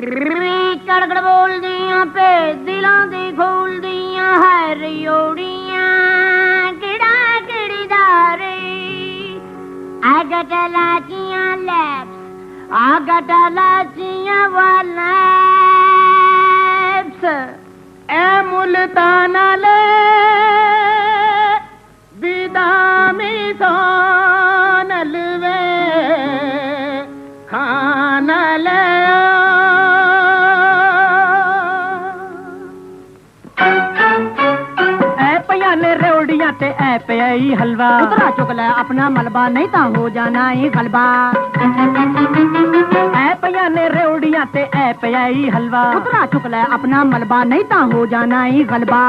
कड़कड़ बोल दिया पे दिलों दी खोल दिया है रियोड़ियां किड़ा किड़ी दारे आगटलाचियां लैप्स आगटलाचियां वालैप्स ए मुल्ताना ले विदामी सोनल वे खाना ले रेवड़ियां ते ऐ पई हलवा उतरा चुक ले अपना मलबा नहीं ता हो जाना ही गलबा ऐ पया ने रेवड़ियां ते ऐ पई हलवा उतरा चुक ले अपना मलबा नहीं ता हो जाना ही गलबा